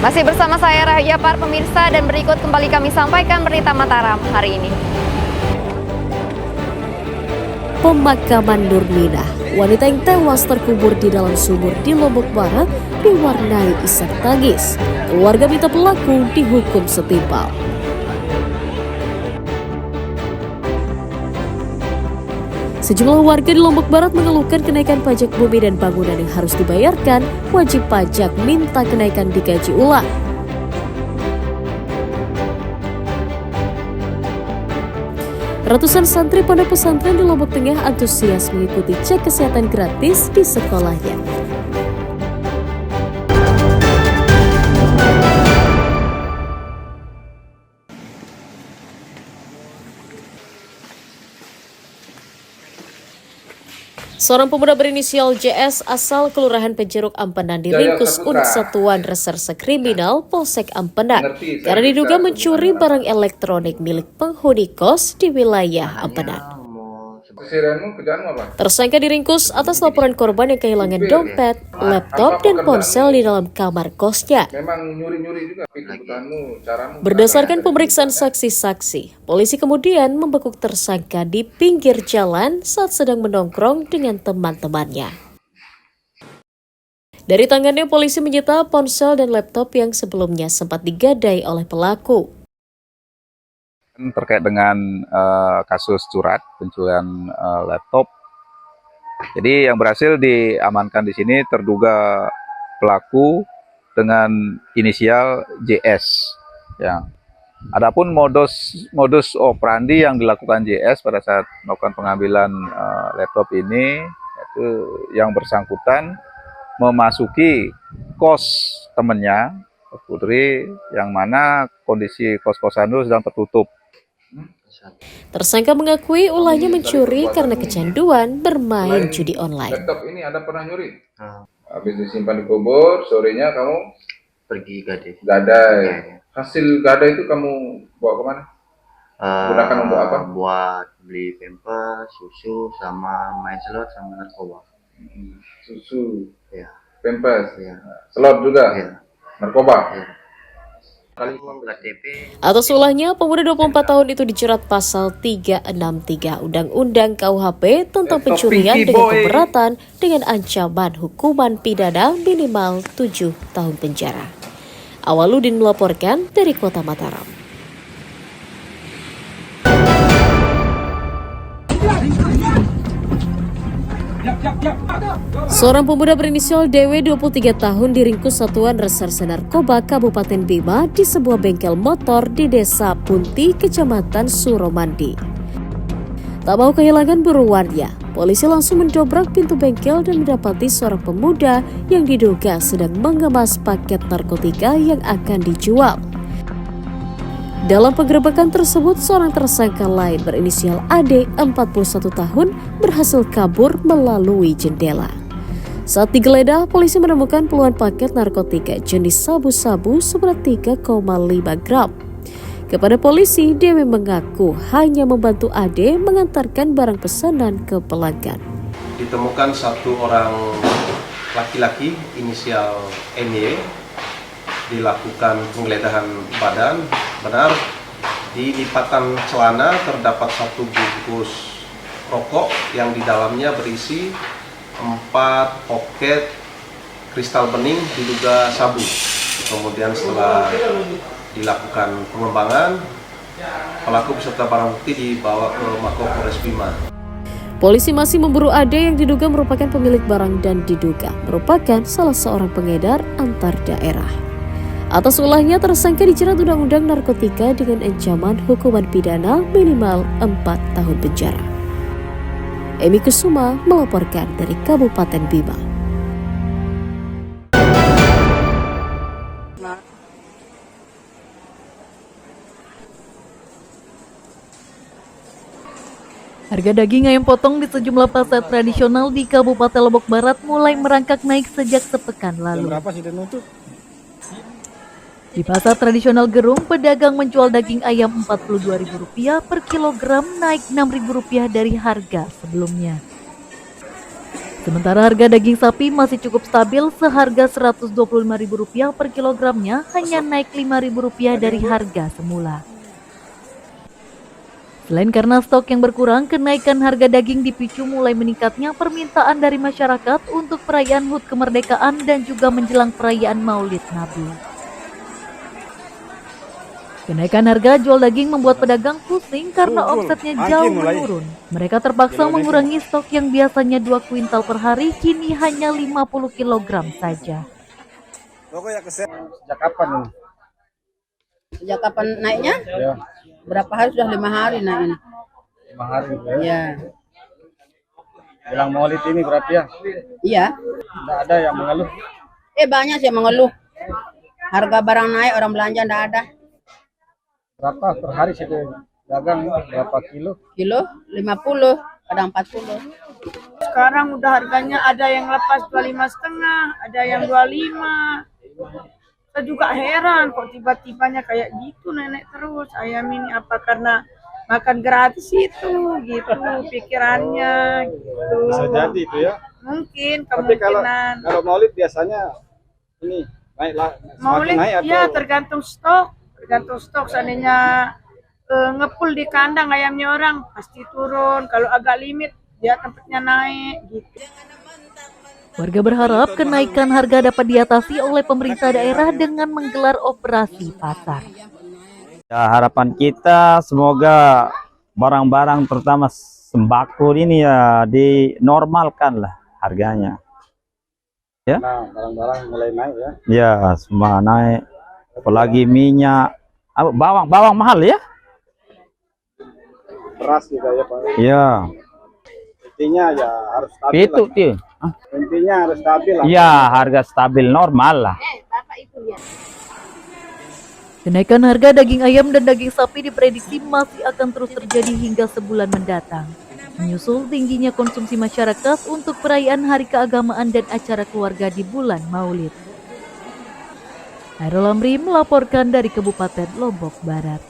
Masih bersama saya Rahya Par pemirsa, dan berikut kembali kami sampaikan berita Mataram hari ini. Pemakaman Nurminah, wanita yang tewas terkubur di dalam sumur di Lombok Barat, diwarnai isak tangis. Keluarga minta pelaku dihukum setimpal. Sejumlah warga di Lombok Barat mengeluhkan kenaikan pajak bumi dan bangunan yang harus dibayarkan. Wajib pajak minta kenaikan dikaji ulang. Ratusan santri pondok pesantren di Lombok Tengah antusias mengikuti cek kesehatan gratis di sekolahnya. Seorang pemuda berinisial JS asal Kelurahan Pejeruk Ampenan diringkus unit Satuan Reserse Kriminal Polsek Ampenan karena diduga mencuri barang elektronik milik penghuni kos di wilayah Ampenan. Tersangka diringkus atas laporan korban yang kehilangan dompet, laptop, dan ponsel di dalam kamar kosnya. Berdasarkan pemeriksaan saksi-saksi, polisi kemudian membekuk tersangka di pinggir jalan saat sedang menongkrong dengan teman-temannya. Dari tangannya, polisi menyita ponsel dan laptop yang sebelumnya sempat digadai oleh pelaku. Terkait dengan kasus curat pencurian laptop. Jadi yang berhasil diamankan di sini terduga pelaku dengan inisial JS. Ya. Adapun modus operandi yang dilakukan JS pada saat melakukan pengambilan laptop ini, yaitu yang bersangkutan memasuki kos temannya, Putri, yang mana kondisi kos-kosan itu sedang tertutup. Tersangka mengakui ulahnya mencuri karena kecanduan bermain judi online. Laptop ini ada pernah nyuri? Habis disimpan di kubur, sorenya kamu pergi gadai. Hasil gadai itu kamu bawa kemana? Gunakan untuk apa? Buat beli pampers, susu, sama main slot, sama narkoba. Susu, Ya. pampers, Ya. slot juga, Ya. narkoba. Ya. Kali KTP. Atas ulahnya, pemuda 24 tahun itu dijerat pasal 363 Undang-Undang KUHP tentang pencurian dengan pemberatan dengan ancaman hukuman pidana minimal 7 tahun penjara. Awaludin melaporkan dari Kota Mataram. Seorang pemuda berinisial DW 23 tahun diringkus Satuan Reserse Narkoba Kabupaten Bima di sebuah bengkel motor di Desa Punti, Kecamatan Suromandi. Tak mau kehilangan buruannya, polisi langsung mendobrak pintu bengkel dan mendapati seorang pemuda yang diduga sedang mengemas paket narkotika yang akan dijual. Dalam penggerebekan tersebut, seorang tersangka lain berinisial AD 41 tahun berhasil kabur melalui jendela. Saat digeledah, polisi menemukan puluhan paket narkotika jenis sabu-sabu seberat 3,5 gram. Kepada polisi, Dewi mengaku hanya membantu AD mengantarkan barang pesanan ke pelanggan. Ditemukan satu orang laki-laki inisial MY, dilakukan penggeledahan badan. Benar, di lipatan celana terdapat satu bungkus rokok yang di dalamnya berisi 4 poket kristal bening diduga sabu. Kemudian setelah dilakukan pengembangan, pelaku beserta barang bukti dibawa ke Mapolres Bima. Polisi masih memburu AD yang diduga merupakan pemilik barang dan diduga merupakan salah seorang pengedar antar daerah. Atas ulahnya, tersangka dijerat Undang-Undang Narkotika dengan ancaman hukuman pidana minimal 4 tahun penjara. Emi Kusuma melaporkan dari Kabupaten Bima. Harga daging ayam potong di sejumlah pasar tradisional di Kabupaten Lombok Barat mulai merangkak naik sejak sepekan lalu. Di pasar tradisional Gerung, pedagang menjual daging ayam Rp42.000 per kilogram, naik Rp6.000 dari harga sebelumnya. Sementara harga daging sapi masih cukup stabil seharga Rp125.000 per kilogramnya, hanya naik Rp5.000 dari harga semula. Selain karena stok yang berkurang, kenaikan harga daging dipicu mulai meningkatnya permintaan dari masyarakat untuk perayaan HUT kemerdekaan dan juga menjelang perayaan Maulid Nabi. Kenaikan harga jual daging membuat pedagang pusing karena omsetnya jauh menurun. Mereka terpaksa mengurangi stok yang biasanya 2 kuintal per hari, kini hanya 50 kg saja. Sejak kapan ini? Sejak kapan naiknya? Ya, Berapa hari? Sudah 5 hari naiknya. 5 hari ya. Ya. Bilang Maulid ini berarti ya? Iya. Tidak ada yang mengeluh. Banyak sih yang mengeluh. Harga barang naik, orang belanja enggak ada. Berapa per hari sih dagang? Berapa kilo? Kilo 50, kadang 40. Sekarang udah harganya ada yang lepas 25,5, ada yang 25. Saya juga heran kok tiba-tibanya kayak gitu nenek terus. Ayam ini apa karena makan gratis itu gitu pikirannya gitu. Bisa jadi itu ya. Mungkin Tapi kemungkinan. kalau Maulid biasanya ini naik lah. Maulid naik ya atau tergantung stok. Tergantung stok, seandainya ngepul di kandang ayamnya orang pasti turun. Kalau agak limit dia tempatnya naik gitu. Warga berharap kenaikan harga dapat diatasi oleh pemerintah daerah dengan menggelar operasi pasar. Ya, harapan kita semoga barang-barang terutama sembako ini ya dinormalkan lah harganya. Ya. nah, barang-barang mulai naik ya. Ya, semua naik. Apalagi minyak, bawang mahal ya? Beras juga ya Pak. Ya. Intinya ya harus stabil Itu lah. tuh. Intinya harus stabil lah. Ya, harga stabil normal lah. Kenaikan harga daging ayam dan daging sapi diprediksi masih akan terus terjadi hingga sebulan mendatang. Menyusul tingginya konsumsi masyarakat untuk perayaan hari keagamaan dan acara keluarga di bulan Maulid. Hairul Amri melaporkan dari Kabupaten Lombok Barat.